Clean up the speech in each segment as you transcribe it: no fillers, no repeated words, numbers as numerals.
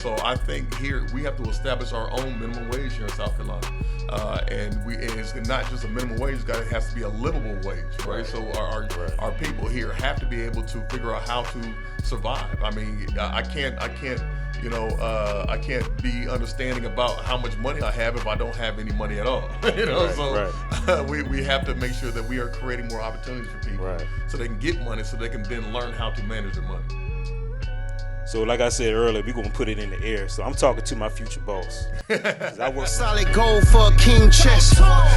So I think here we have to establish our own minimum wage here in South Carolina, and it's not just a minimum wage; it has to be a livable wage, right? So our people here have to be able to figure out how to survive. I mean, I can't be understanding about how much money I have if I don't have any money at all. We have to make sure that we are creating more opportunities for people, so they can get money, so they can then learn how to manage their money. So like I said earlier, we're going to put it in the air. So I'm talking to my future boss. I work solid gold for a king chest.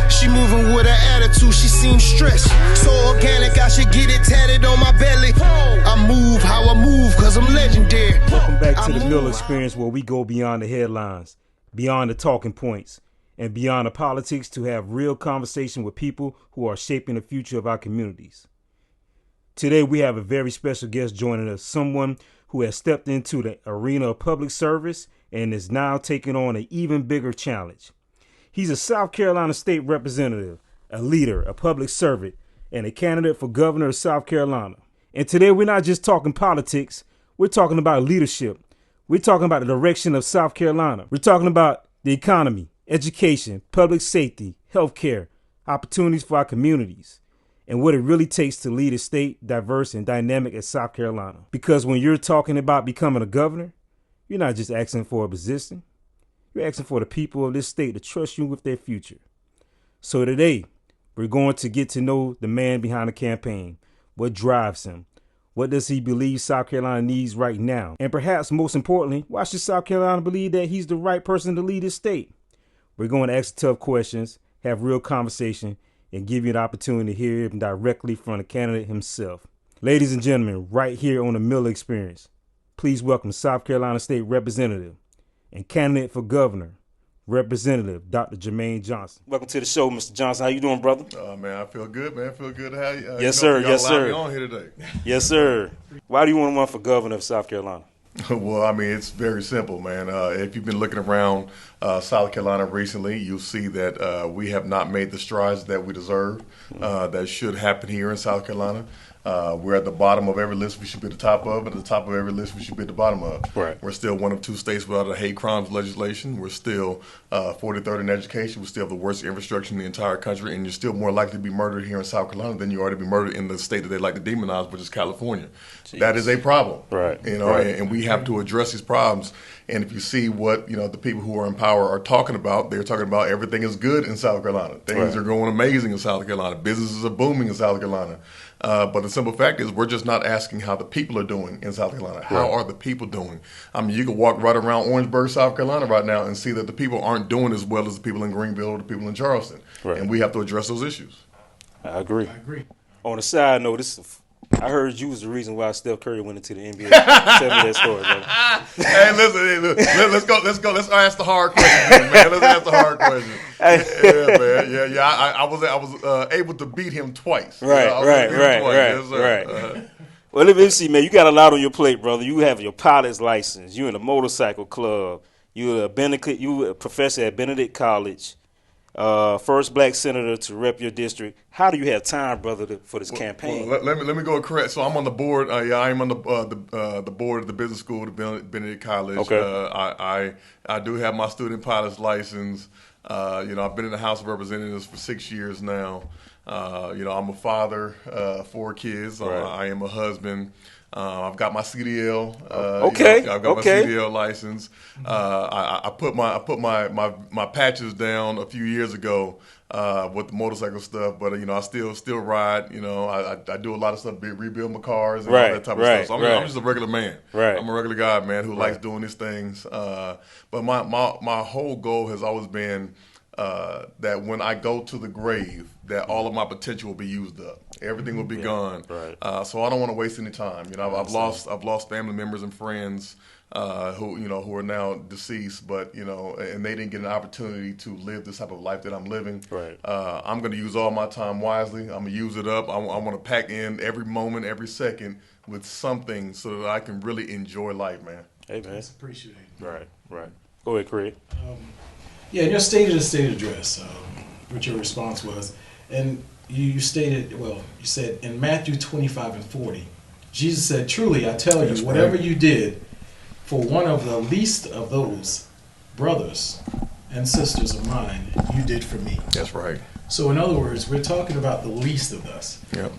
She moving with an attitude, she seems stressed. So organic, I should get it tatted on my belly. I move how I move, cause I'm legendary. Welcome back to the Mill Experience, where we go beyond the headlines, beyond the talking points, and beyond the politics to have real conversation with people who are shaping the future of our communities. Today, we have a very special guest joining us, someone who has stepped into the arena of public service and is now taking on an even bigger challenge. He's a South Carolina state representative, a leader, a public servant, and a candidate for governor of South Carolina. And today we're not just talking politics, we're talking about leadership. We're talking about the direction of South Carolina. We're talking about the economy, education, public safety, healthcare, opportunities for our communities, and what it really takes to lead a state diverse and dynamic as South Carolina. Because when you're talking about becoming a governor, you're not just asking for a position. You're asking for the people of this state to trust you with their future. So today, we're going to get to know the man behind the campaign. What drives him? What does he believe South Carolina needs right now? And perhaps most importantly, why should South Carolina believe that he's the right person to lead his state? We're going to ask tough questions, have real conversation, and give you an opportunity to hear him directly from the candidate himself. Ladies and gentlemen, right here on the Miller Experience, please welcome South Carolina State Representative and candidate for governor, Representative Dr. Jermaine Johnson. Welcome to the show, Mr. Johnson. How you doing, brother? Man, I feel good, man. I feel good to have you. Yes, sir. Yes, sir. Me on here today. Yes, sir. Why do you want to run for governor of South Carolina? Well, I mean, it's very simple, man. If you've been looking around South Carolina recently, you'll see that we have not made the strides that we deserve. That should happen here in South Carolina. We're at the bottom of every list we should be at the top of, and at the top of every list we should be at the bottom of. Right. We're still one of two states without a hate crimes legislation. We're still 43rd in education. We still have the worst infrastructure in the entire country, and you're still more likely to be murdered here in South Carolina than you are to be murdered in the state that they like to demonize, which is California. Jeez. That is a problem. Right. And we have to address these problems. And if you see what the people who are in power are talking about, they're talking about everything is good in South Carolina. Things are going amazing in South Carolina. Businesses are booming in South Carolina. But the simple fact is we're just not asking how the people are doing in South Carolina. How are the people doing? I mean, you can walk right around Orangeburg, South Carolina right now and see that the people aren't doing as well as the people in Greenville or the people in Charleston. Right. And we have to address those issues. I agree. On a side note, I heard you was the reason why Steph Curry went into the NBA. Tell me that story, brother. Hey, listen, let's go. Let's ask the hard question, man. Let's ask the hard question. Yeah, man. Yeah. I was able to beat him twice. Right. Well, let me see, man. You got a lot on your plate, brother. You have your pilot's license. You in a motorcycle club. You a professor at Benedict College. First black senator to rep your district. How do you have time, brother, for this campaign? Well, let me go correct. So I'm on the board. I am on the board of the business school at Benedict College. Okay. I do have my student pilot's license. I've been in the House of Representatives for 6 years now. I'm a father, 4 kids. Right. I am a husband. I've got my CDL. I've got my CDL license. I put my patches down a few years ago with the motorcycle stuff, but I still ride. I do a lot of stuff, rebuild my cars and all that type of stuff. So I'm just a regular man. Right. I'm a regular guy, man, who likes doing these things. But my whole goal has always been that when I go to the grave, that all of my potential will be used up. Everything will be gone. Right. So I don't want to waste any time. I've lost family members and friends who are now deceased, but and they didn't get an opportunity to live this type of life that I'm living. Right. I'm going to use all my time wisely. I'm going to use it up. I want to pack in every moment, every second with something so that I can really enjoy life, man. Hey, man. That's appreciated. Right. Go ahead, Craig. In your state address, what your response was, and you stated, you said in Matthew 25:40, Jesus said, "Truly I tell you, whatever you did for one of the least of those brothers and sisters of mine, you did for me. That's right. So in other words, we're talking about the least of us. Yep.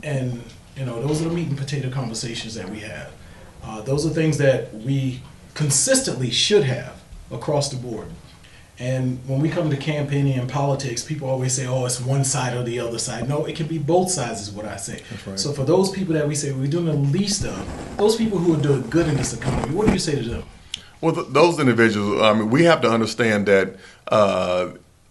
And, those are the meat and potato conversations that we have. Those are things that we consistently should have across the board. And when we come to campaigning and politics, people always say, oh, it's one side or the other side. No, it can be both sides is what I say. That's right. So for those people that we say we're doing the least of, those people who are doing good in this economy, what do you say to them? Well, those individuals, I mean, we have to understand that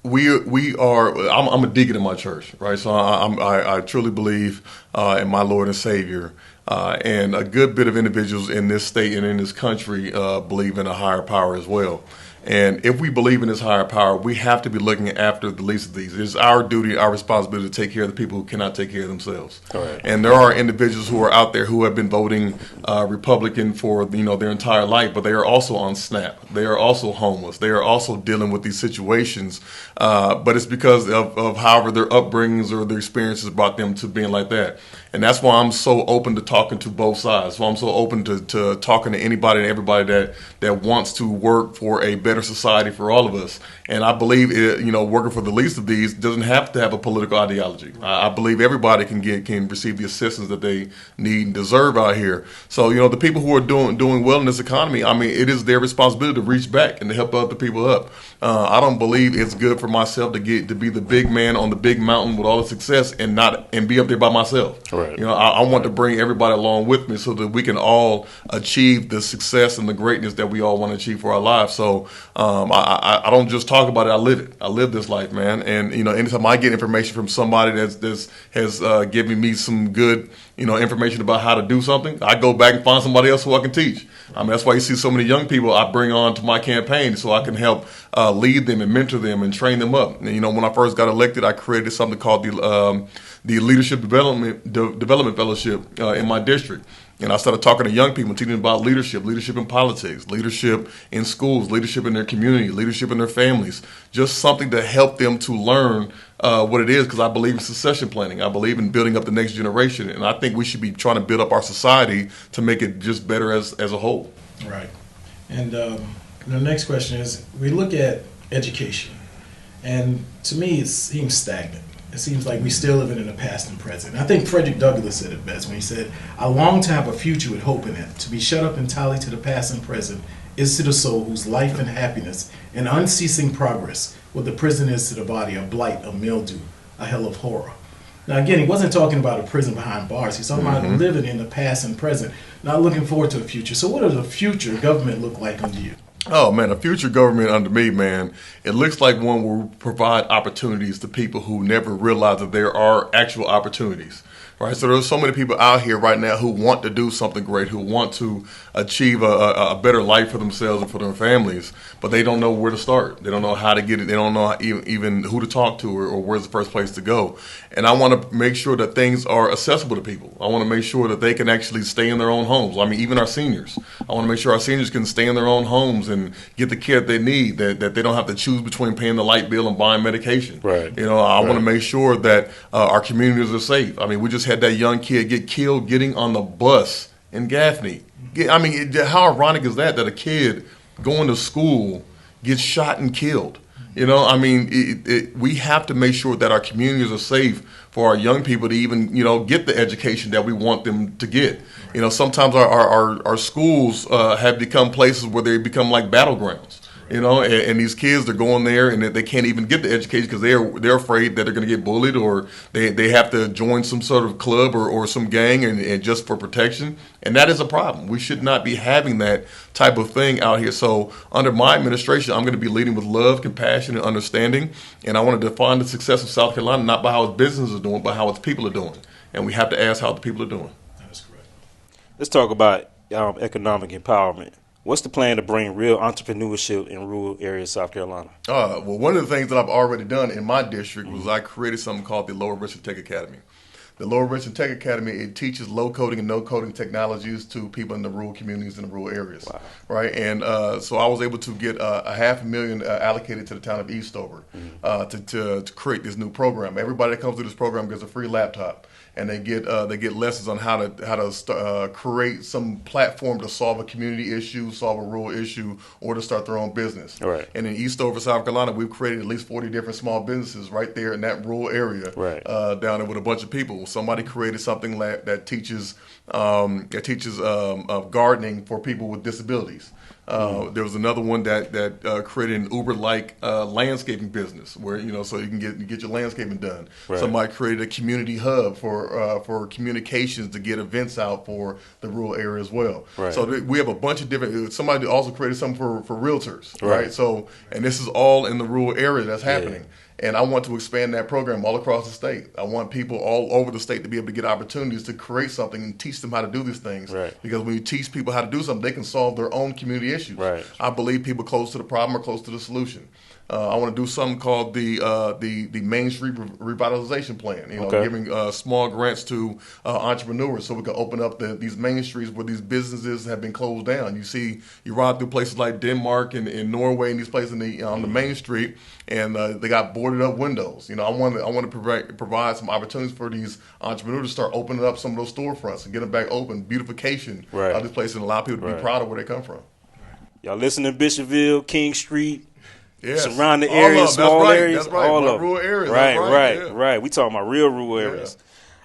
we are. I'm a deacon in my church, right? So I truly believe in my Lord and Savior, and a good bit of individuals in this state and in this country believe in a higher power as well. And if we believe in this higher power, we have to be looking after the least of these. It's our duty, our responsibility to take care of the people who cannot take care of themselves. Right. And there are individuals who are out there who have been voting Republican for their entire life, but they are also on SNAP. They are also homeless. They are also dealing with these situations. But it's because of however their upbringings or their experiences brought them to being like that. And that's why I'm so open to talking to both sides. So I'm so open to talking to anybody and everybody that wants to work for a better society for all of us. And I believe working for the least of these doesn't have to have a political ideology. I believe everybody can receive the assistance that they need and deserve out here. So the people who are doing well in this economy, I mean, it is their responsibility to reach back and to help other people up. I don't believe it's good for myself to be the big man on the big mountain with all the success and be up there by myself. Right. I want to bring everybody along with me so that we can all achieve the success and the greatness that we all want to achieve for our lives. So I don't just talk about it; I live it. I live this life, man. And anytime I get information from somebody that has given me some good information about how to do something, I go back and find somebody else who I can teach. I mean, that's why you see so many young people I bring on to my campaign so I can help lead them and mentor them and train them up. And, when I first got elected, I created something called the Leadership Development Fellowship in my district. And I started talking to young people, teaching them about leadership in politics, leadership in schools, leadership in their community, leadership in their families, just something to help them to learn what it is, because I believe in succession planning. I believe in building up the next generation. And I think we should be trying to build up our society to make it just better as a whole. Right. And the next question is, we look at education, and to me it seems stagnant. It seems like we still living in the past and present. I think Frederick Douglass said it best when he said, I long to have a future with hope in it. To be shut up entirely to the past and present is to the soul whose life and happiness and unceasing progress, what the prison is to the body, a blight, a mildew, a hell of horror. Now again, he wasn't talking about a prison behind bars. He's talking about living in the past and present, not looking forward to a future. So what does a future government look like under you? Oh, man, a future government under me, man, it looks like one will provide opportunities to people who never realize that there are actual opportunities. Right, so there's so many people out here right now who want to do something great, who want to achieve a better life for themselves and for their families, but they don't know where to start. They don't know how to get it. They don't know even who to talk to or where's the first place to go. And I want to make sure that things are accessible to people. I want to make sure that they can actually stay in their own homes. I mean, even our seniors. I want to make sure our seniors can stay in their own homes and get the care that they need, that they don't have to choose between paying the light bill and buying medication. Right. I want to make sure that our communities are safe. I mean, we just had that young kid get killed getting on the bus in Gaffney. I mean, how ironic is that a kid going to school gets shot and killed? I mean, we have to make sure that our communities are safe for our young people to even, get the education that we want them to get. Sometimes our schools have become places where they become like battlegrounds. And these kids, they're going there and they can't even get the education because they're afraid that they're going to get bullied, or they have to join some sort of club or some gang and just for protection. And that is a problem. We should not be having that type of thing out here. So under my administration, I'm going to be leading with love, compassion, and understanding. And I want to define the success of South Carolina not by how its business is doing, but how its people are doing. And we have to ask how the people are doing. That is correct. Let's talk about economic empowerment. What's the plan to bring real entrepreneurship in rural areas of South Carolina? Well, one of the things that I've already done in my district was I created something called the Lower Risk Tech Academy. The Lower Richland Tech Academy, it teaches low coding and no coding technologies to people in the rural communities and the rural areas, right? And so I was able to get $500,000 allocated to the town of Eastover to create this new program. Everybody that comes to this program gets a free laptop, and they get lessons on how to create some platform to solve a community issue, solve a rural issue, or to start their own business. Right. And in Eastover, South Carolina, we've created at least 40 different small businesses right there in that rural area, down there with a bunch of people. Somebody created something that teaches gardening for people with disabilities. There was another one that created an Uber-like landscaping business where so you can get your landscaping done. Right. Somebody created a community hub for communications to get events out for the rural area as well. Right. So we have a bunch of different. Somebody also created something for realtors, Right. right? So and this is all in the rural area that's happening. And I want to expand that program all across the state. I want people all over the state to be able to get opportunities to create something and teach them how to do these things. Right. Because when you teach people how to do something, they can solve their own community issues. Right. I believe people close to the problem are close to the solution. I want to do something called the Main Street Revitalization Plan. Giving small grants to entrepreneurs so we can open up these main streets where these businesses have been closed down. You ride through places like Denmark and Norway and these places on the main street, and they got boarded up windows. I want to provide some opportunities for these entrepreneurs to start opening up some of those storefronts and get them back open, beautification of these places, and allow people to be proud of where they come from. Y'all listen to Bishopville, King Street. Yes. Surrounding areas, small areas, that's right. all of rural areas. Right. We talking about real rural areas.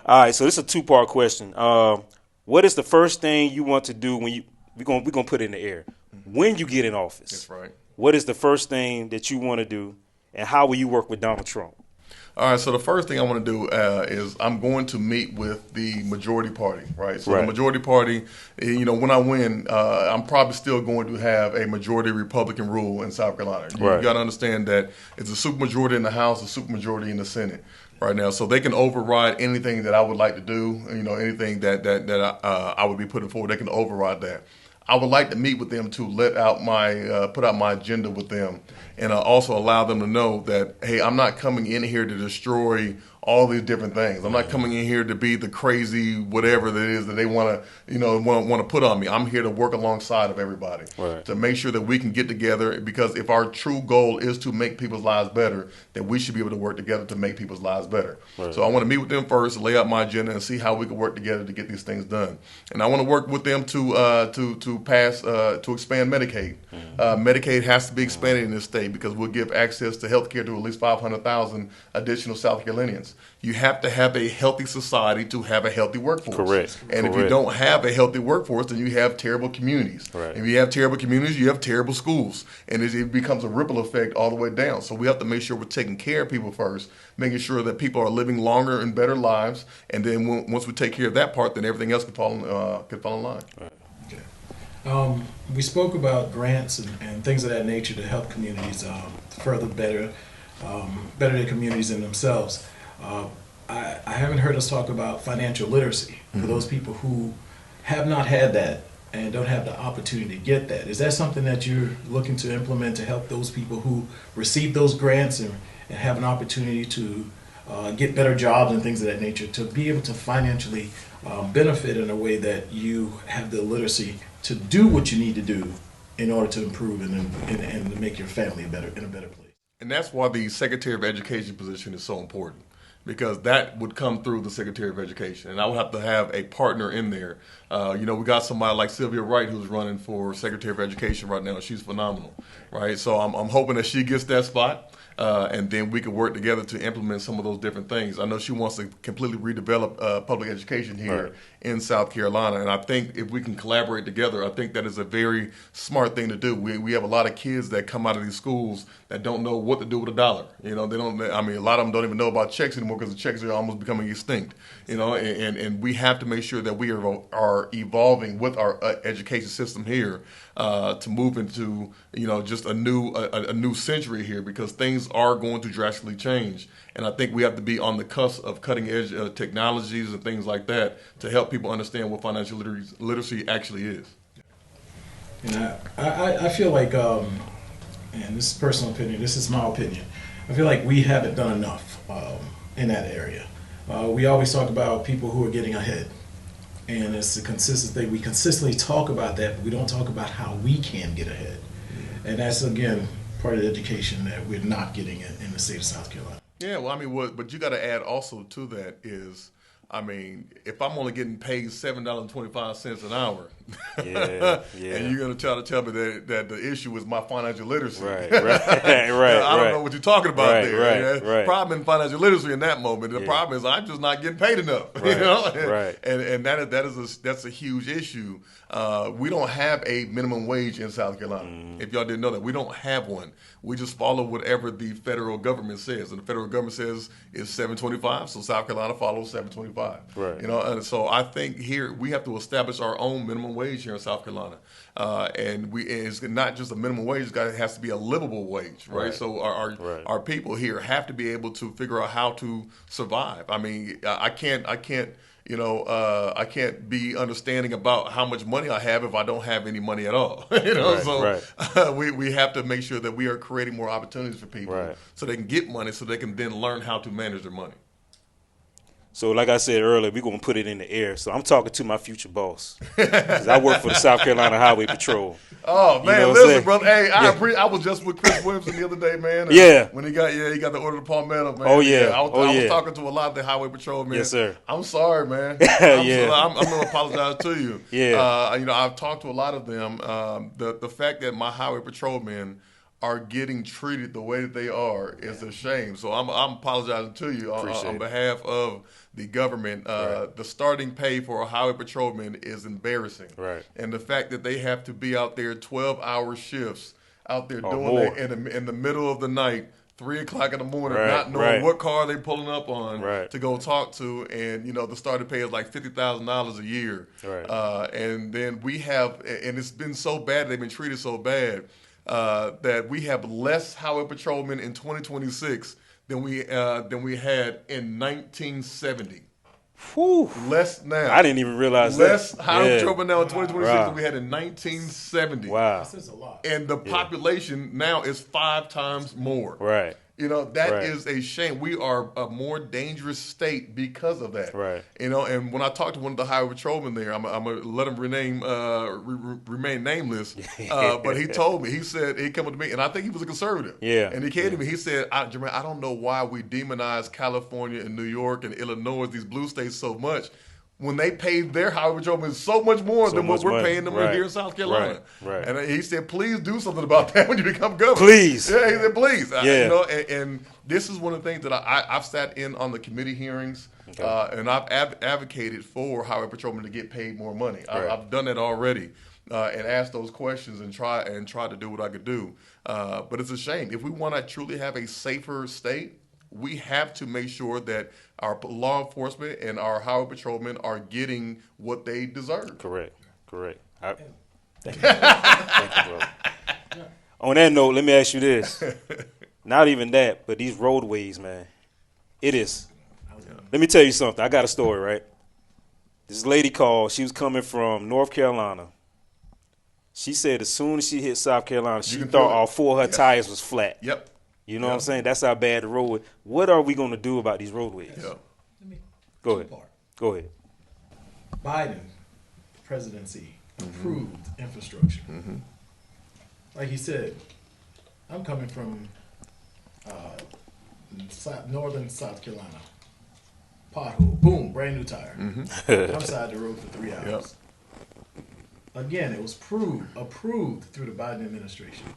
All right, so this is a two-part question. What is the first thing you want to do when we're gonna put it in the air when you get in office? That's right. What is the first thing that you want to do, and how will you work with Donald Trump? All right, so the first thing I want to do is I'm going to meet with the majority party, right? So the majority party, when I win, I'm probably still going to have a majority Republican rule in South Carolina. You got to understand that it's a supermajority in the House, a supermajority in the Senate right now. So they can override anything that I would like to do, anything that I would be putting forward, they can override that. I would like to meet with them to put out my agenda with them, and also allow them to know that, hey, I'm not coming in here to destroy all these different things. I'm not coming in here to be the crazy whatever that is that they want to put on me. I'm here to work alongside of everybody to make sure that we can get together, because if our true goal is to make people's lives better, then we should be able to work together to make people's lives better. So I want to meet with them first, lay out my agenda, and see how we can work together to get these things done. And I want to work with them to expand Medicaid. Medicaid has to be expanded in this state because we'll give access to health care to at least 500,000 additional South Carolinians. You have to have a healthy society to have a healthy workforce. Correct. And if you don't have a healthy workforce, then you have terrible communities. Right. If you have terrible communities, you have terrible schools. And it becomes a ripple effect all the way down. So we have to make sure we're taking care of people first, making sure that people are living longer and better lives. And then once we take care of that part, then everything else can fall in line. Right. We spoke about grants and things of that nature to help communities further better their communities and themselves. I haven't heard us talk about financial literacy for those people who have not had that and don't have the opportunity to get that. Is that something that you're looking to implement to help those people who receive those grants and have an opportunity to get better jobs and things of that nature, to be able to financially benefit in a way that you have the literacy to do what you need to do in order to improve and to make your family in a better place? And that's why the Secretary of Education position is so important, because that would come through the Secretary of Education. And I would have to have a partner in there. We got somebody like Sylvia Wright who's running for Secretary of Education right now. She's phenomenal, right? So I'm hoping that she gets that spot. And then we can work together to implement some of those different things. I know she wants to completely redevelop public education here in South Carolina, and I think if we can collaborate together, I think that is a very smart thing to do. We have a lot of kids that come out of these schools that don't know what to do with a dollar. They don't. I mean, a lot of them don't even know about checks anymore because the checks are almost becoming extinct. And we have to make sure that we are evolving with our education system here to move into just a new century here, because things are going to drastically change, and I think we have to be on the cusp of cutting edge technologies and things like that to help people understand what financial literacy actually is. And I feel like, and this is personal opinion, this is my opinion, I feel like we haven't done enough in that area. We always talk about people who are getting ahead. And it's a consistent thing. We consistently talk about that, but we don't talk about how we can get ahead. And that's, again, part of the education that we're not getting in the state of South Carolina. Yeah, well, I mean, but you got to add also to that is, I mean, if I'm only getting paid $7.25 an hour, and you're going to try to tell me that the issue is my financial literacy, right. I don't know what you're talking about there. Right. Problem in financial literacy in that moment. The problem is I'm just not getting paid enough. And that's a huge issue. We don't have a minimum wage in South Carolina. If y'all didn't know that, we don't have one. We just follow whatever the federal government says, and the federal government says it's $7.25, so South Carolina follows $7.25. Right. And so I think here we have to establish our own minimum wage here in South Carolina, and it's not just a minimum wage; it has to be a livable wage, right? So our people here have to be able to figure out how to survive. I mean, I can't be understanding about how much money I have if I don't have any money at all. We have to make sure that we are creating more opportunities for people so they can get money, so they can then learn how to manage their money. So like I said earlier, we're going to put it in the air. So I'm talking to my future boss. 'Cause I work for the South Carolina Highway Patrol. Oh, man, listen, brother. Hey, I was just with Chris Williamson the other day, man. When he got the order to Palmetto, man. Oh, yeah. I was talking to a lot of the Highway Patrol, man. Yes, sir. I'm sorry, man. I'm going to apologize to you. I've talked to a lot of them. The fact that my Highway Patrolmen are getting treated the way that they are is a shame. So I'm apologizing to you on behalf of the government. The starting pay for a highway patrolman is embarrassing. And the fact that they have to be out there 12-hour shifts out there doing it in the middle of the night, 3 o'clock in the morning, not knowing what car they're pulling up on to go talk to, and the starting pay is like $50,000 a year. And then we have, and it's been so bad, they've been treated so bad, that we have less highway patrolmen in 2026 than we had in 1970. Whew. Less now. I didn't even realize less highway patrolmen now in 2026 than we had in 1970. Wow. This is a lot. And the population now is 5 times more. That is a shame. We are a more dangerous state because of that. And when I talked to one of the highway patrolmen there, I'm going to let him remain nameless. But he told me, he said, he came up to me, and I think he was a conservative. And he came to me, he said, Jermaine, I don't know why we demonize California and New York and Illinois, these blue states, so much, when they pay their highway patrolmen so much more than what we're paying them here in South Carolina. And he said, please do something about that when you become governor. Please. Yeah, he said, please. And this is one of the things that I've sat in on the committee hearings, and I've advocated for highway patrolmen to get paid more money. I've done that already, and asked those questions and try to do what I could do. But it's a shame. If we want to truly have a safer state, we have to make sure that our law enforcement and our highway patrolmen are getting what they deserve. Correct. Thank you, brother. On that note, let me ask you this. Not even that, but these roadways, man. It is. Let me tell you something. I got a story, right? This lady called. She was coming from North Carolina. She said as soon as she hit South Carolina, she thought all 4 of her tires was flat. You know what I'm saying? That's how bad the road was. What are we going to do about these roadways? Go ahead. Biden presidency approved infrastructure. Like he said, I'm coming from northern South Carolina. Pothole, boom, brand new tire. Outside the road for 3 hours. Again, it was approved through the Biden administration.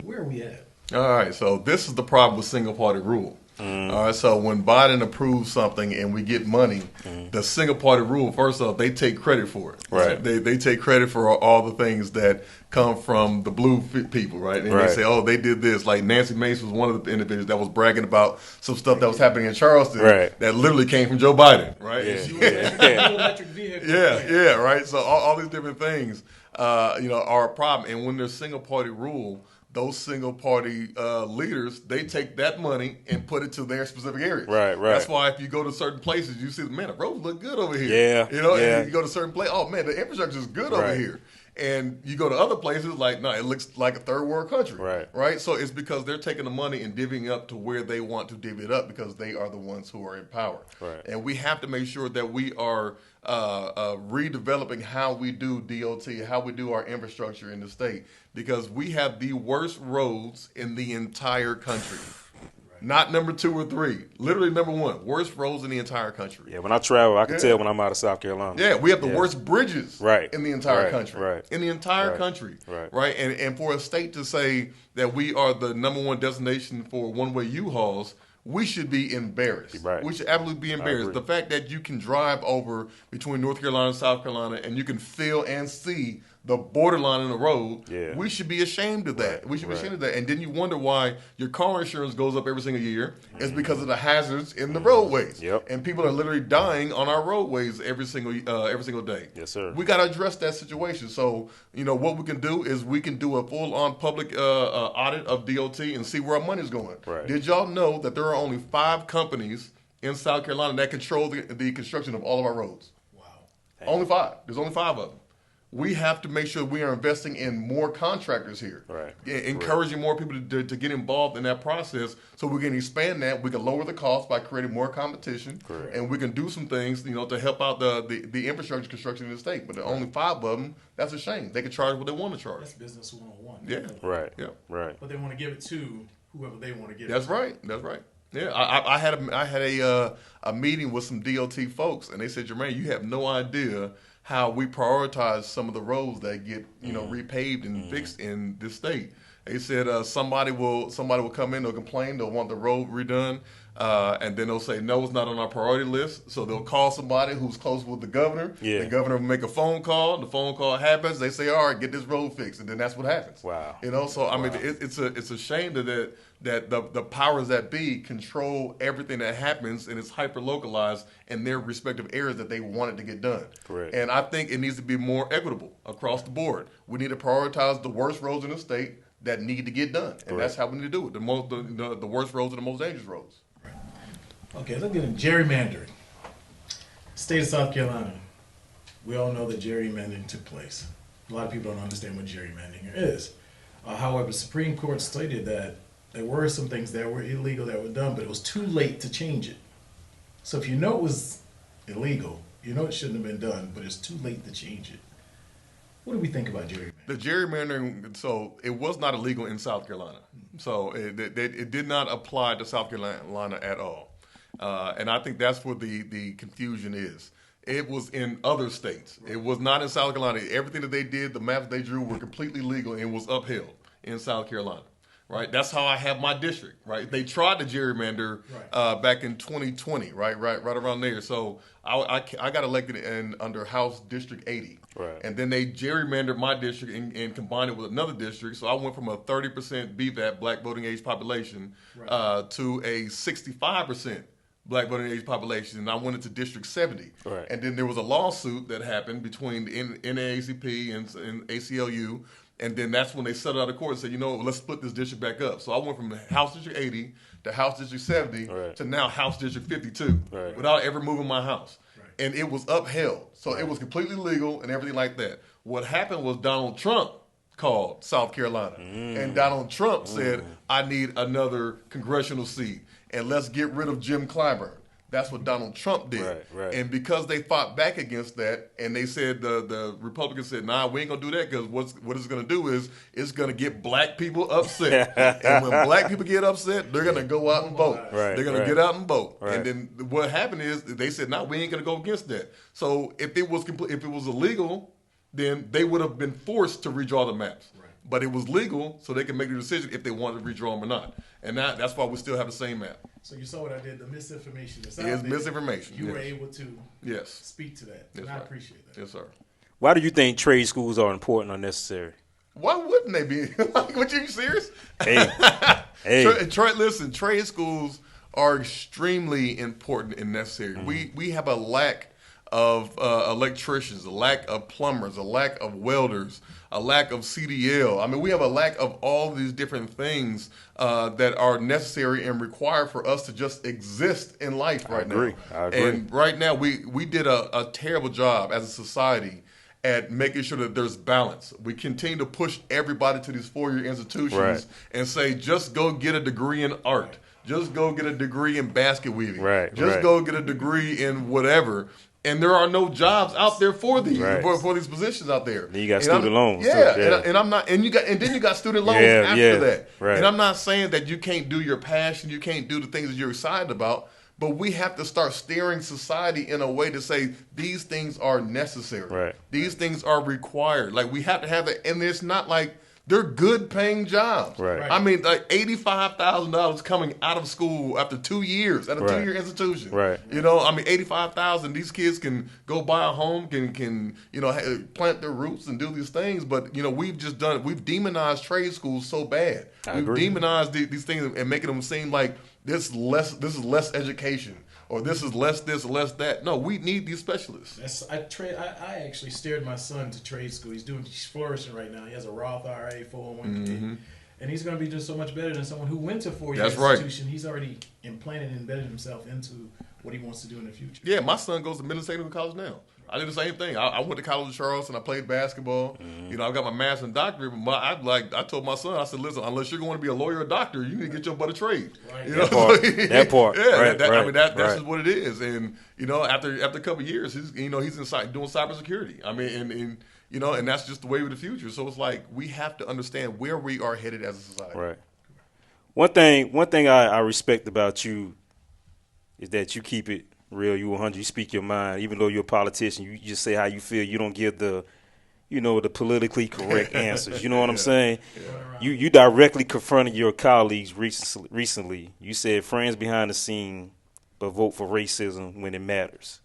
Where are we at? All right, so this is the problem with single-party rule. All right, so when Biden approves something and we get money, the single-party rule, first off, they take credit for it. They take credit for all the things that come from the blue people, right? And they say, oh, they did this. Like Nancy Mace was one of the individuals that was bragging about some stuff that was happening in Charleston that literally came from Joe Biden, right? Electric vehicle. Right? So all these different things, are a problem. And when there's single-party rule, those single-party leaders, they take that money and put it to their specific areas. That's why if you go to certain places, you see, man, the roads look good over here. And you go to certain places, oh, man, the infrastructure is good over here. And you go to other places, like, no, it looks like a third world country. Right. So it's because they're taking the money and divvying up to where they want to divvy it up because they are the ones who are in power. Right. And we have to make sure that we are redeveloping how we do DOT, how we do our infrastructure in the state, because we have the worst roads in the entire country. Not number 2 or 3. Literally number 1. Worst roads in the entire country. Yeah, when I travel, I can tell when I'm out of South Carolina. Yeah, we have the worst bridges in the entire country. Right. In the entire country. Right. And for a state to say that we are the number 1 destination for one-way U-Hauls, we should be embarrassed. Right. We should absolutely be embarrassed. The fact that you can drive over between North Carolina and South Carolina and you can feel and see the borderline in the road, we should be ashamed of that. We should be ashamed of that. And then you wonder why your car insurance goes up every single year. It's because of the hazards in the roadways. Yep. And people are literally dying on our roadways every single day. Yes, sir. We got to address that situation. So, what we can do is we can do a full-on public audit of DOT and see where our money's going. Right. Did y'all know that there are only 5 companies in South Carolina that control the construction of all of our roads? Wow. Only 5. There's only 5 of them. We have to make sure we are investing in more contractors here, encouraging more people to get involved in that process so we can expand that. We can lower the cost by creating more competition, and we can do some things, to help out the infrastructure construction in the state. But there are only 5 of them. That's a shame. They can charge what they want to charge. That's business 101. Yeah. Right. Yeah. Right. But they want to give it to whoever they want to give That's it to. right. That's right. Yeah, I had a meeting with some DOT folks, and they said, Jermaine, you have no idea how we prioritize some of the roads that get repaved and fixed in this state. They said somebody will come in, they'll complain, they'll want the road redone, and then they'll say no, it's not on our priority list. So they'll call somebody who's close with the governor. Yeah. The governor will make a phone call. The phone call happens. They say, all right, get this road fixed, and then that's what happens. Wow. So I mean, it's a shame that the powers that be control everything that happens, and it's hyper localized in their respective areas that they want it to get done. Correct. And I think it needs to be more equitable across the board. We need to prioritize the worst roads in the state that need to get done, and that's how we need to do it. The worst roads are the most dangerous roads. Right. Okay, let's get into gerrymandering. State of South Carolina. We all know that gerrymandering took place. A lot of people don't understand what gerrymandering is. However, the Supreme Court stated that there were some things that were illegal that were done, but it was too late to change it. So if you know it was illegal, you know it shouldn't have been done, but it's too late to change it. What do we think about gerrymandering? The gerrymandering, so it was not illegal in South Carolina. So it did not apply to South Carolina at all. And I think that's where the confusion is. It was in other states. Right. It was not in South Carolina. Everything that they did, the maps they drew were completely legal and was upheld in South Carolina. Right, that's how I have my district. Right, they tried to gerrymander back in 2020. Right around there. So I got elected under House District 80. Right, and then they gerrymandered my district and combined it with another district. So I went from a 30% BVAP, Black voting age population, to a 65% Black voting age population, and I went into District 70. Right. And then there was a lawsuit that happened between the NAACP and ACLU. And then that's when they settled out of court and said, let's split this district back up. So I went from House District 80 to House District 70 to now House District 52 without ever moving my house. Right. And it was upheld. So it was completely legal and everything like that. What happened was Donald Trump called South Carolina. And Donald Trump said, I need another congressional seat. And let's get rid of Jim Clyburn. That's what Donald Trump did. Right. And because they fought back against that, and they said, the Republicans said, nah, we ain't going to do that, because what it's going to do is it's going to get black people upset. And when black people get upset, they're going to go out and vote. Right, they're going to get out and vote. Right. And then what happened is they said, nah, we ain't going to go against that. So if it was illegal, then they would have been forced to redraw the maps. Right. But it was legal, so they can make the decision if they wanted to redraw them or not. And that's why we still have the same map. So you saw what I did, the misinformation. It is misinformation. You were able to speak to that, and I appreciate that. Yes, sir. Why do you think trade schools are important or necessary? Why wouldn't they be? What, you serious? Hey. Listen, trade schools are extremely important and necessary. Mm-hmm. We have a lack of electricians, a lack of plumbers, a lack of welders, a lack of CDL. I mean, we have a lack of all these different things that are necessary and required for us to just exist in life right now. I agree. And right now, we did a terrible job as a society at making sure that there's balance. We continue to push everybody to these four-year institutions and say, just go get a degree in art. Just go get a degree in basket weaving. Just go get a degree in whatever. And there are no jobs out there for these for these positions out there. Then you got student loans. And I'm not. And then you got student loans after that. And I'm not saying that you can't do your passion, you can't do the things that you're excited about. But we have to start steering society in a way to say these things are necessary. These things are required. Like we have to have it, and it's not like. They're good paying jobs. I mean, like $85,000 coming out of school after 2 years at a 2-year institution. You know, I mean, $85,000. These kids can go buy a home, can plant their roots and do these things. But you know, we've demonized trade schools so bad. We've demonized these things and making them seem like this is less education. Or this is less this, less that. No, we need these specialists. I actually steered my son to trade school. He's flourishing right now. He has a Roth IRA, 401k, and he's going to be doing so much better than someone who went to a 4-year institution. He's already implanted and embedded himself into what he wants to do in the future. Yeah, my son goes to Minnesota College now. I did the same thing. I went to college in Charleston. I played basketball. You know, I got my master's and doctorate. But I told my son, I said, listen, unless you're going to be a lawyer or doctor, you need to get your butt a trade. You know? That part. Yeah, I mean, that's just what it is. And you know, after a couple of years, he's inside doing cybersecurity. I mean, and that's just the way of the future. So it's like we have to understand where we are headed as a society. Right. One thing I respect about you is that you keep it real. You 100. You speak your mind. Even though you're a politician, you just say how you feel. You don't give the politically correct answers. You know what I'm saying? You directly confronted your colleagues recently. You said friends behind the scene, but vote for racism when it matters.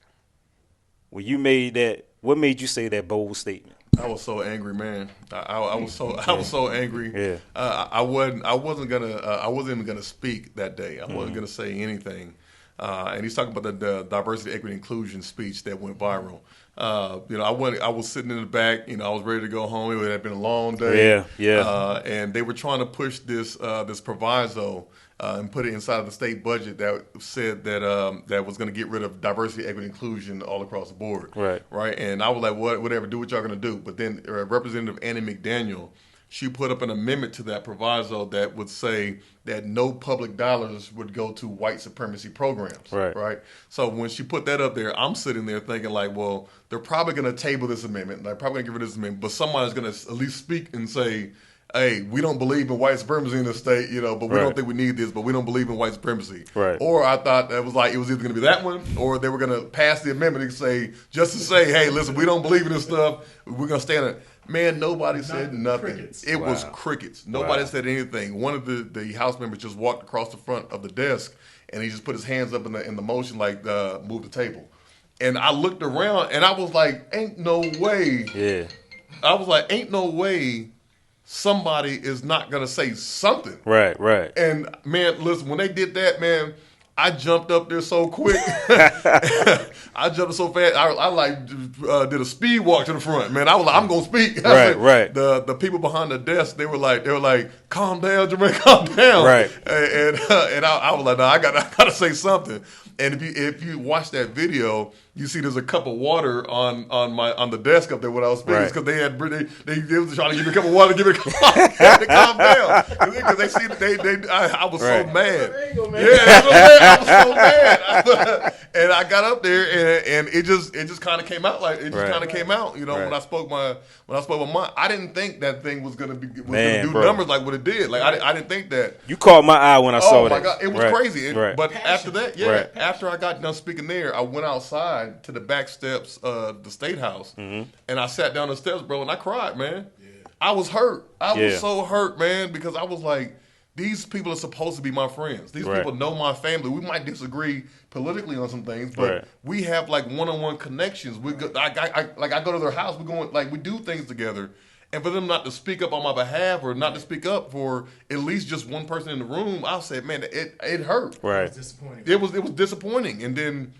When you made that, what made you say that bold statement? I was so angry, man. I was so angry. Yeah. I wasn't even gonna speak that day. I wasn't gonna say anything. And he's talking about the diversity, equity, inclusion speech that went viral. I was sitting in the back. You know, I was ready to go home. It had been a long day. And they were trying to push this proviso and put it inside of the state budget that said that was going to get rid of diversity, equity, inclusion all across the board. Right. And I was like, whatever, do what y'all going to do. But then Representative Annie McDaniel, she put up an amendment to that proviso that would say that no public dollars would go to white supremacy programs. Right. So when she put that up there, I'm sitting there thinking like, well, they're probably going to table this amendment. They're probably going to get rid of this amendment, but somebody's going to at least speak and say, hey, we don't believe in white supremacy in the state, but we don't think we need this, but we don't believe in white supremacy. Or I thought it was either going to be that one, or they were going to pass the amendment and say, just to say, hey, listen, we don't believe in this stuff. We're going to stand it. Man, nobody said nothing. Crickets. It was crickets. Nobody said anything. One of the House members just walked across the front of the desk, and he just put his hands up in the motion like move the table. And I looked around, and I was like, ain't no way. Yeah. I was like, ain't no way somebody is not going to say something. Right. And, man, listen, when they did that, man, I jumped up there so quick. I jumped so fast. I did a speed walk to the front, man. I was like, I'm gonna speak. Right. The people behind the desk, they were like, calm down, Jermaine, calm down. Right. And I was like, no, I gotta say something. And if you watch that video, you see there's a cup of water on the desk up there when I was speaking, because they was trying to give me a cup of water, give me to calm down, because they see I was so mad. There you go, man. Yeah, that's what I'm saying. I was so mad, and I got up there, and it just kind of came out like it just kind of came out. When I spoke my mind, I didn't think that thing was gonna do numbers like what it did. Like I didn't think that. You caught my eye when I saw that. Oh my God, it was crazy. But after that, after I got done speaking there, I went outside to the back steps of the State House, and I sat down the steps, bro, and I cried, man. Yeah. I was hurt. I was so hurt, man, because I was like, these people are supposed to be my friends. These people know my family. We might disagree politically on some things, but we have like one-on-one connections. I go to their house. We do things together. And for them not to speak up on my behalf or not to speak up for at least just one person in the room, I said, man, it hurt. Right. It was disappointing. It was disappointing. And then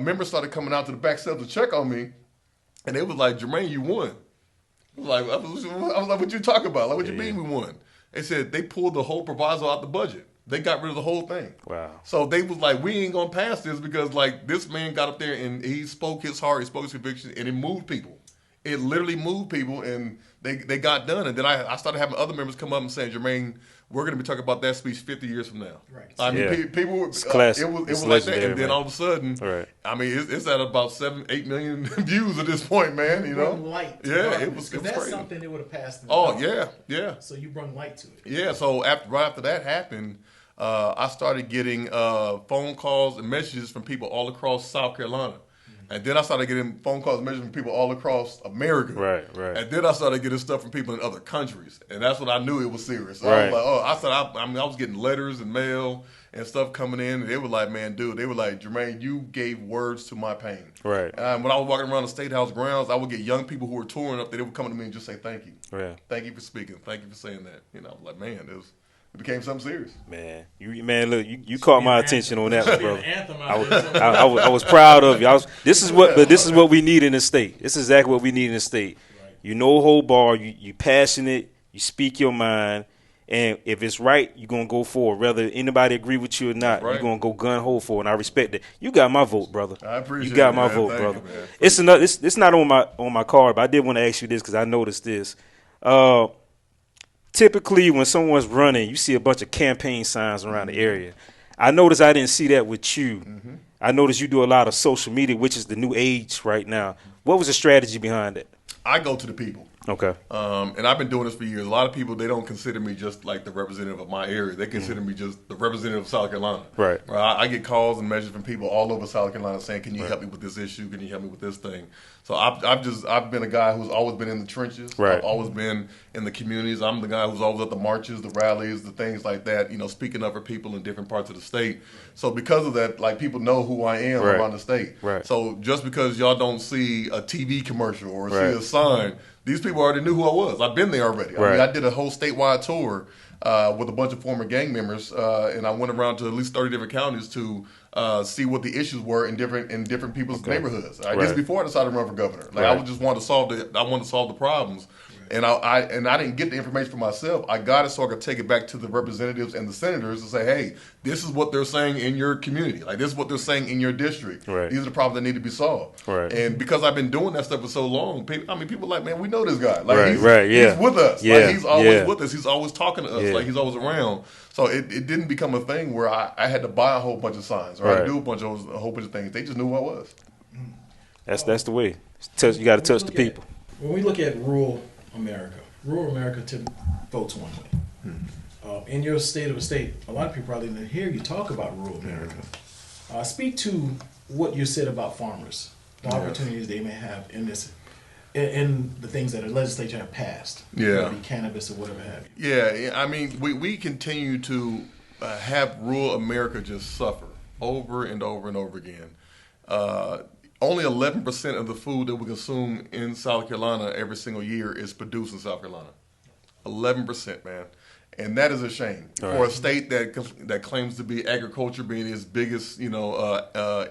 members started coming out to the back steps to check on me, and they was like, Jermaine, you won. I was like, what you talking about? Like, what you mean we won? They said they pulled the whole proviso out the budget. They got rid of the whole thing. Wow. So they was like, we ain't going to pass this because, like, this man got up there and he spoke his heart, he spoke his conviction, and it moved people. It literally moved people, and they got done. And then I started having other members come up and saying, Jermaine, we're going to be talking about that speech 50 years from now. Right. I mean, people were, it's classic. it was It's like that. legendary, And then man. all of a sudden, Right. I mean, it's at about 7-8 million views at this point, man. You know? Brought light to Yeah, darkness, it was 'cause crazy. that's something that would have passed in the Oh, dark. yeah. So you brought light to it. Yeah, so right after that happened, I started getting phone calls and messages from people all across South Carolina. And then I started getting phone calls and messages from people all across America. Right. And then I started getting stuff from people in other countries. And that's when I knew it was serious. So Right. I was like, I was getting letters and mail and stuff coming in. And they were like, man, dude, they were like, Jermaine, you gave words to my pain. Right. And when I was walking around the State House grounds, I would get young people who were touring up there. They would come to me and just say, thank you. Yeah. Thank you for speaking. Thank you for saying that. You know, I was like, man, it became something serious. Man, look, you caught my attention on that one, Be an brother. anthem I out there. I was proud of you. This is what we need in the state. This is exactly what we need in the state. Right. You know, whole bar. You passionate. You speak your mind, and if it's right, you're gonna go for it. Whether anybody agree with you or not, Right. you're gonna go gun ho for it. And I respect that. You got my vote, brother. I appreciate you got it, my man. vote, Thank brother. you, man. It's another. It's not on my card, but I did want to ask you this because I noticed this. Typically, when someone's running, you see a bunch of campaign signs around the area. I noticed I didn't see that with you. Mm-hmm. I noticed you do a lot of social media, which is the new age right now. What was the strategy behind it? I go to the people. Okay. And I've been doing this for years. A lot of people, they don't consider me just like the representative of my area. They consider me just the representative of South Carolina. Right. I get calls and messages from people all over South Carolina saying, can you help me with this issue? Can you help me with this thing? So I've been a guy who's always been in the trenches. Right. I've always been in the communities. I'm the guy who's always at the marches, the rallies, the things like that, you know, speaking up for people in different parts of the state. So because of that, like, people know who I am Right. around the state. Right. So just because y'all don't see a TV commercial or Right. see a sign, these people already knew who I was. I've been there already. I Right. mean, I did a whole statewide tour with a bunch of former gang members, and I went around to at least 30 different counties to see what the issues were in different people's neighborhoods. This Right. before I decided to run for governor. Like, I Right. just wanted to solve the problems. And I didn't get the information for myself. I got it so I could take it back to the representatives and the senators and say, hey, this is what they're saying in your community. Like, this is what they're saying in your district. Right. These are the problems that need to be solved. Right. And because I've been doing that stuff for so long, people are like, man, we know this guy. Like, Right, he's yeah. he's with us. Yeah, Like, he's always yeah. with us. He's always talking to us. Yeah. Like, he's always around. So it didn't become a thing where I had to buy a whole bunch of signs or I had Right. to do a whole bunch of things. They just knew who I was. That's the way. You got to touch the people. When we look at rural America votes one way. In your state of the state, a lot of people probably didn't hear you talk about rural America. Speak to what you said about farmers, the opportunities they may have in the things that the legislature have passed. Yeah. Maybe cannabis or whatever have you. Yeah, I mean, we continue to have rural America just suffer over and over and over again. Only 11% of the food that we consume in South Carolina every single year is produced in South Carolina. 11%, man. And that is a shame for a state that claims to be agriculture being its biggest,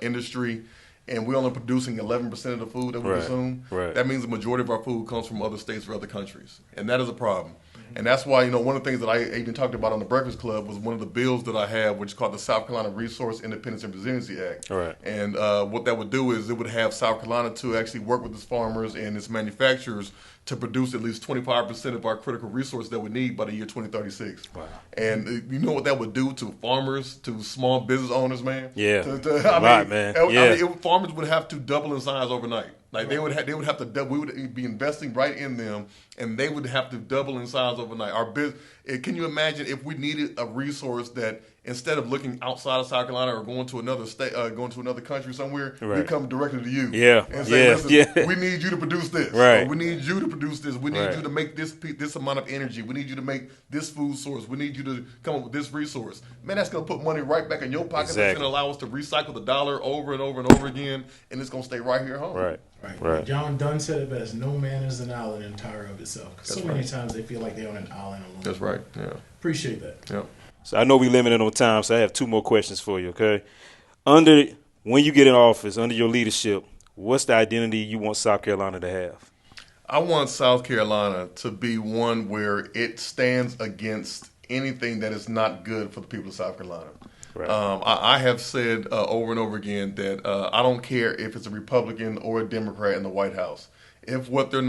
industry, and we're only producing 11% of the food that we consume. Right. That means the majority of our food comes from other states or other countries, and that is a problem. And that's why, one of the things that I even talked about on the Breakfast Club was one of the bills that I have, which is called the South Carolina Resource Independence and Resiliency Act. Right. And what that would do is it would have South Carolina to actually work with its farmers and its manufacturers to produce at least 25% of our critical resources that we need by the year 2036. Wow. And you know what that would do to farmers, to small business owners, man? Yeah. Man. Farmers would have to double in size overnight. Like, they would have to double. We would be investing right in them, and they would have to double in size overnight. Can you imagine if we needed a resource that instead of looking outside of South Carolina or going to another state, going to another country somewhere, we come directly to you. Yeah. And say, listen, we need you to produce this. Right. Or we need you to produce this. We need Right. you to make this amount of energy. We need you to make this food source. We need you to come up with this resource. Man, that's going to put money right back in your pocket. Exactly. That's going to allow us to recycle the dollar over and over and over again, and it's going to stay right here at home. Right. Right. John Donne said it best: "No man is an island entire of itself." Because so many times they feel like they're on an island alone. That's right. Yeah. Appreciate that. Yeah. So I know we limited on time, so I have two more questions for you, okay? When you get in office, under your leadership, what's the identity you want South Carolina to have? I want South Carolina to be one where it stands against anything that is not good for the people of South Carolina. Right. I have said over and over again that I don't care if it's a Republican or a Democrat in the White House. If what they're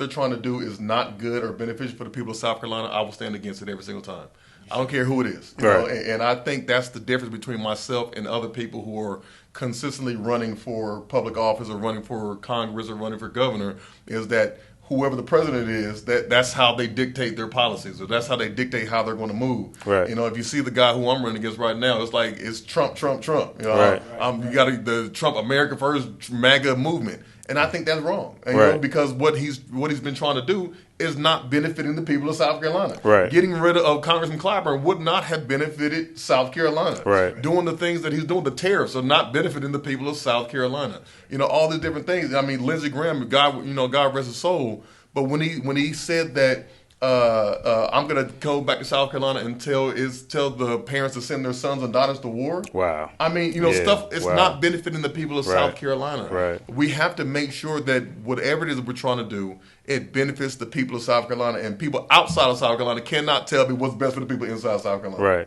trying to do is not good or beneficial for the people of South Carolina, I will stand against it every single time. I don't care who it is. You know? And I think that's the difference between myself and other people who are consistently running for public office or running for Congress or running for governor, is that whoever the president is, that's how they dictate their policies, or that's how they dictate how they're going to move. Right. You know, if you see the guy who I'm running against right now, it's like it's Trump, Trump, Trump. You know, you got the Trump America First MAGA movement. And I think that's wrong, you know, because what he's been trying to do is not benefiting the people of South Carolina. Right. Getting rid of Congressman Clyburn would not have benefited South Carolina. Right. Doing the things that he's doing, the tariffs, are not benefiting the people of South Carolina. You know, all these different things. I mean, Lindsey Graham, God rest his soul. But when he said that I'm going to go back to South Carolina and tell the parents to send their sons and daughters to war. Wow. I mean, stuff, it's not benefiting the people of South Carolina. Right. We have to make sure that whatever it is we're trying to do, it benefits the people of South Carolina, and people outside of South Carolina cannot tell me what's best for the people inside South Carolina. Right.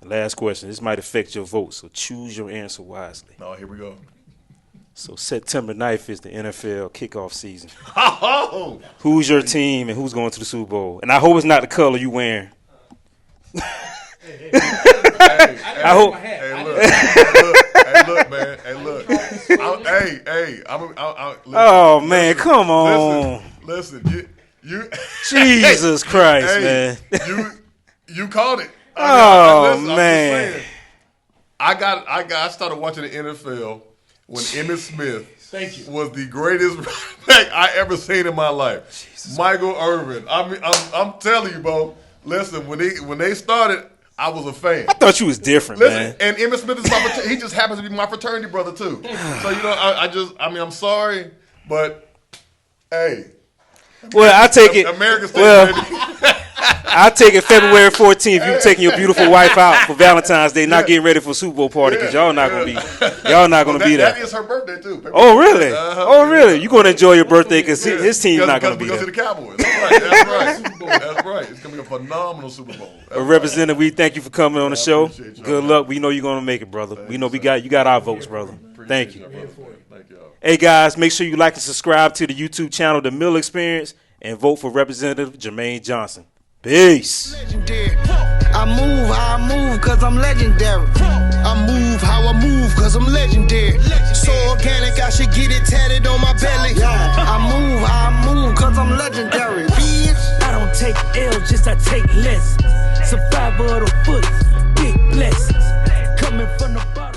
Last question. This might affect your vote, so choose your answer wisely. Oh, here we go. So September 9th is the NFL kickoff season. Oh! Who's your team and who's going to the Super Bowl? And I hope it's not the color you wearing. I hope. Hey, look, man. Hey, look. Oh, man, come on. Listen, you Jesus Christ, man. You called it. Man. I started watching the NFL when Emmitt Smith was the greatest running back I ever seen in my life. Jesus. Michael Irvin. I mean, I'm telling you, bro. Listen, when they started, I was a fan. I thought you was different, man. And Emmitt Smith is he just happens to be my fraternity brother too. So I'm sorry, but hey. Well, I take it. America's I take it February 14th. You taking your beautiful wife out for Valentine's Day, not getting ready for a Super Bowl party because y'all not gonna be there. That is her birthday too. Oh really? Oh really? You gonna enjoy your birthday because his team's not gonna be there. Because of the Cowboys. That's right. That's right. It's gonna be a phenomenal Super Bowl. Representative, we thank you for coming on the show. Good luck. We know you're gonna make it, brother. We know you got our votes, brother. Thank you. Hey guys, make sure you like and subscribe to the YouTube channel, The Mill Experience, and vote for Representative Jermaine Johnson. Peace. I move how I move cause I'm legendary. I move how I move cause I'm legendary. So organic I should get it tatted on my belly. I move how I move cause I'm legendary. Bitch. I don't take L's, just I take lessons. Survivor of the foot, big blessings. Coming from the bottom.